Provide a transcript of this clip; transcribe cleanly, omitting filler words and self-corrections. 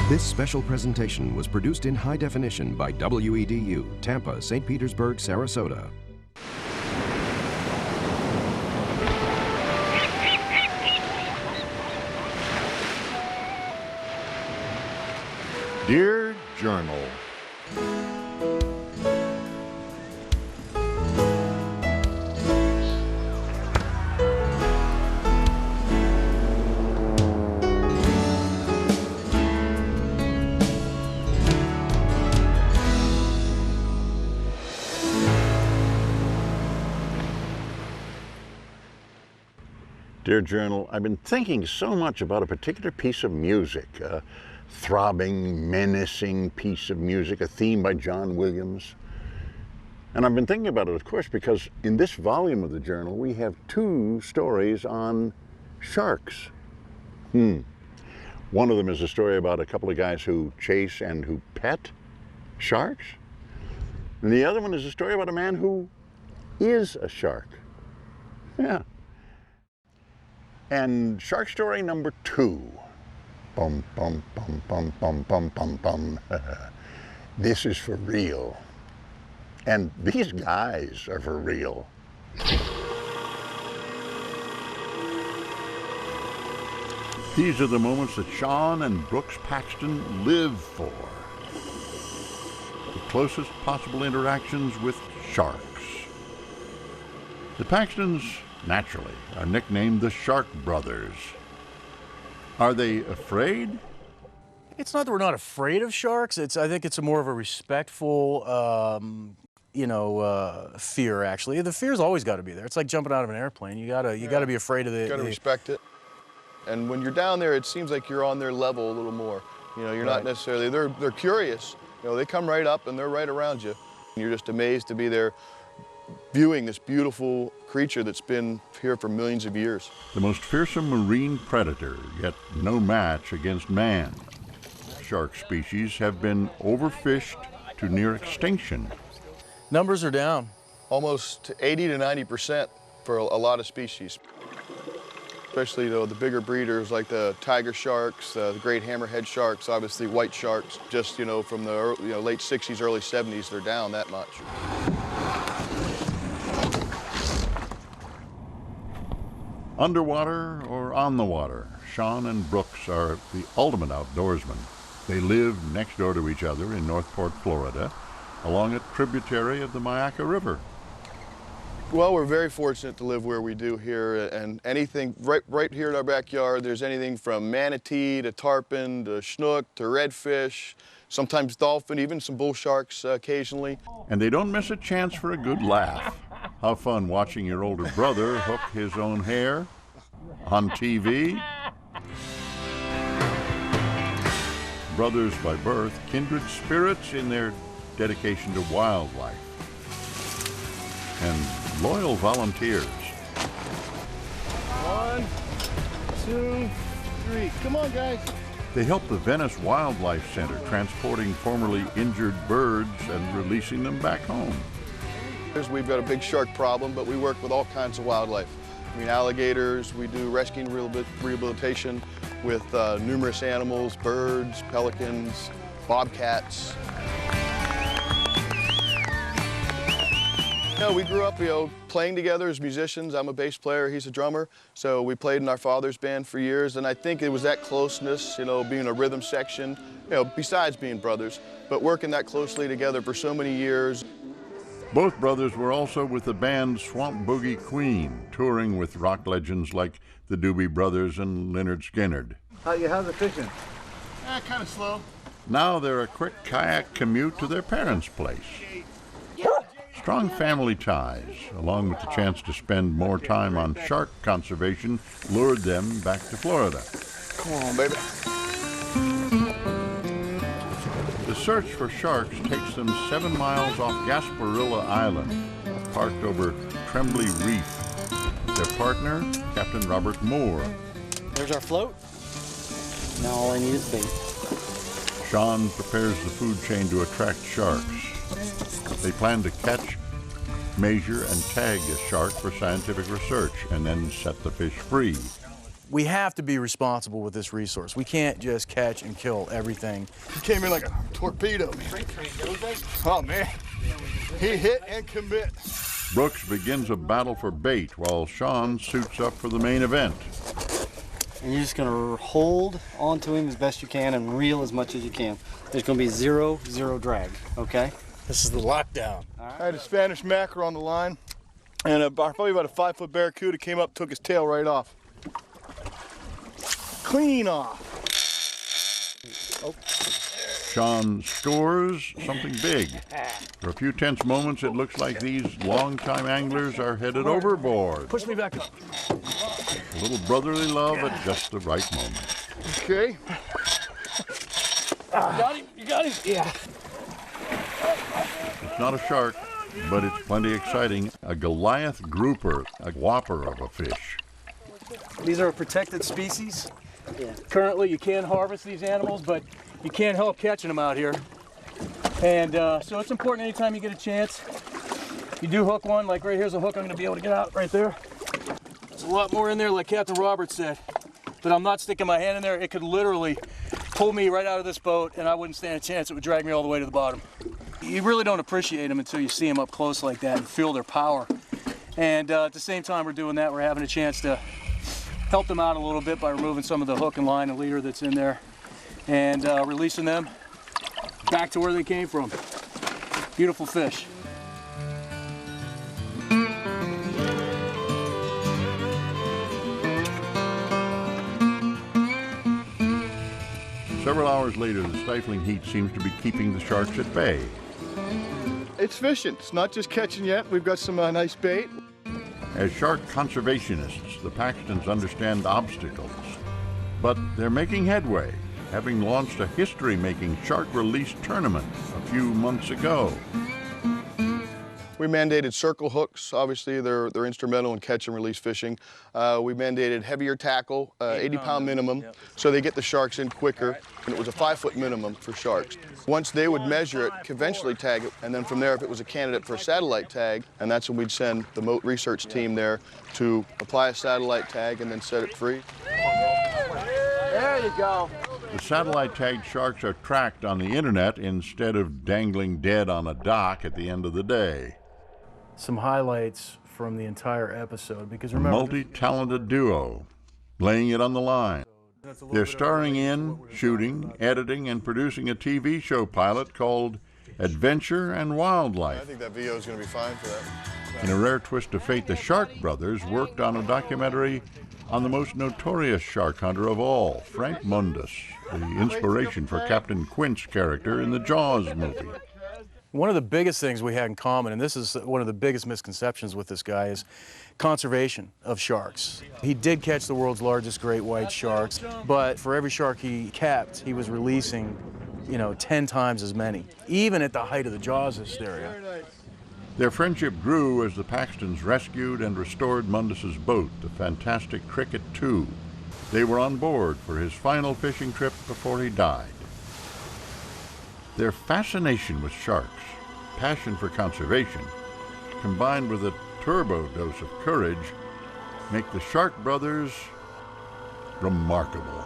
This special presentation was produced in high definition by WEDU, Tampa, St. Petersburg, Sarasota. Dear Journal, Dear Journal, I've been thinking so much about a particular piece of music, a throbbing, menacing piece of music, a theme by John Williams. And I've been thinking about it, of course, because in this volume of the Journal, we have 2 stories on sharks. One of them is a story about a couple of guys who chase and who pet sharks. And the other one is a story about a man who is a shark. Yeah. And shark story number 2. Bum, bum, bum, bum, bum, bum, bum, bum. This is for real. And these guys are for real. These are the moments that Sean and Brooks Paxton live for. The closest possible interactions with sharks. The Paxtons, naturally, are nicknamed the Shark Brothers. Are they afraid? It's not that we're not afraid of sharks. I think it's more of a respectful, fear. Actually, the fear's always got to be there. It's like jumping out of an airplane. You gotta be afraid of the. You gotta respect it. And when you're down there, it seems like you're on their level a little more. You know, you're not necessarily. They're curious. You know, they come right up and they're right around you. And you're just amazed to be there, viewing this beautiful creature that's been here for millions of years. The most fearsome marine predator, yet no match against man. Shark species have been overfished to near extinction. Numbers are down. Almost 80 to 90% for a lot of species. Especially, the bigger breeders like the tiger sharks, the great hammerhead sharks, obviously white sharks. Just, from the late 60s, early 70s, they're down that much. Underwater or on the water, Sean and Brooks are the ultimate outdoorsmen. They live next door to each other in Northport, Florida, along a tributary of the Myakka River. Well, we're very fortunate to live where we do here, and anything right here in our backyard, there's anything from manatee to tarpon to snook to redfish, sometimes dolphin, even some bull sharks occasionally. And they don't miss a chance for a good laugh. How fun watching your older brother hook his own hair on TV. Brothers by birth, kindred spirits in their dedication to wildlife. And loyal volunteers. 1, 2, 3. Come on, guys. They help the Venice Wildlife Center transporting formerly injured birds and releasing them back home. We've got a big shark problem, but we work with all kinds of wildlife. I mean, alligators, we do rescue and rehabilitation with numerous animals, birds, pelicans, bobcats. We grew up, playing together as musicians. I'm a bass player, he's a drummer. So we played in our father's band for years, and I think it was that closeness, being a rhythm section, besides being brothers, but working that closely together for so many years. Both brothers were also with the band Swamp Boogie Queen, touring with rock legends like the Doobie Brothers and Lynyrd Skynyrd. How's the fishing? Kind of slow. Now they're a quick kayak commute to their parents' place. Strong family ties, along with the chance to spend more time on shark conservation, lured them back to Florida. Come on, baby. The search for sharks takes them 7 miles off Gasparilla Island, parked over Tremblay Reef. Their partner, Captain Robert Moore. There's our float. Now all I need is bait. Sean prepares the food chain to attract sharks. They plan to catch, measure, and tag a shark for scientific research, and then set the fish free. We have to be responsible with this resource. We can't just catch and kill everything. He came in like a torpedo, man. Oh, man. He hit and commit. Brooks begins a battle for bait while Sean suits up for the main event. And you're just gonna hold onto him as best you can and reel as much as you can. There's gonna be zero drag, okay? This is the lockdown. I had a Spanish mackerel on the line, and probably about a 5-foot barracuda came up, took his tail right off. Clean off. Oh. Sean scores something big. For a few tense moments, it looks like these longtime anglers are headed overboard. Push me back up. A little brotherly love at just the right moment. Okay. Got him? You got him? Yeah. It's not a shark, but it's plenty exciting. A Goliath grouper, a whopper of a fish. These are a protected species. Yeah. Currently, you can harvest these animals, but you can't help catching them out here. And so it's important anytime you get a chance. You do hook one, like right here's a hook I'm going to be able to get out right there. There's a lot more in there, like Captain Roberts said, but I'm not sticking my hand in there. It could literally pull me right out of this boat, and I wouldn't stand a chance. It would drag me all the way to the bottom. You really don't appreciate them until you see them up close like that and feel their power. And at the same time we're doing that, we're having a chance to help them out a little bit by removing some of the hook and line and leader that's in there and releasing them back to where they came from. Beautiful fish. Several hours later, the stifling heat seems to be keeping the sharks at bay. It's fishing. It's not just catching yet. We've got some nice bait. As shark conservationists, the Paxtons understand obstacles, but they're making headway, having launched a history-making shark release tournament a few months ago. We mandated circle hooks. Obviously, they're instrumental in catch and release fishing. We mandated heavier tackle, 80-pound minimum, so they get the sharks in quicker. And it was a 5-foot minimum for sharks. Once they would measure it, conventionally tag it, and then from there, if it was a candidate for a satellite tag, and that's when we'd send the moat research team there to apply a satellite tag and then set it free. There you go. The satellite tagged sharks are tracked on the internet instead of dangling dead on a dock at the end of the day. Some highlights from the entire episode, because remember, Multi-talented duo, laying it on the line. They're starring in, shooting, editing, and producing a TV show pilot called Adventure and Wildlife. I think that video is going to be fine for that. In a rare twist of fate, the Shark brothers worked on a documentary on the most notorious shark hunter of all, Frank Mundus, the inspiration for Captain Quint's character in the Jaws movie. one of the biggest things we had in common, and this is one of the biggest misconceptions with this guy, is conservation of sharks. He did catch the world's largest great white sharks, but for every shark he kept, he was releasing, 10 times as many, even at the height of the Jaws hysteria. Their friendship grew as the Paxtons rescued and restored Mundus's boat, the fantastic Cricket II. They were on board for his final fishing trip before he died. Their fascination with sharks, passion for conservation, combined with a turbo dose of courage, make the Shark brothers remarkable.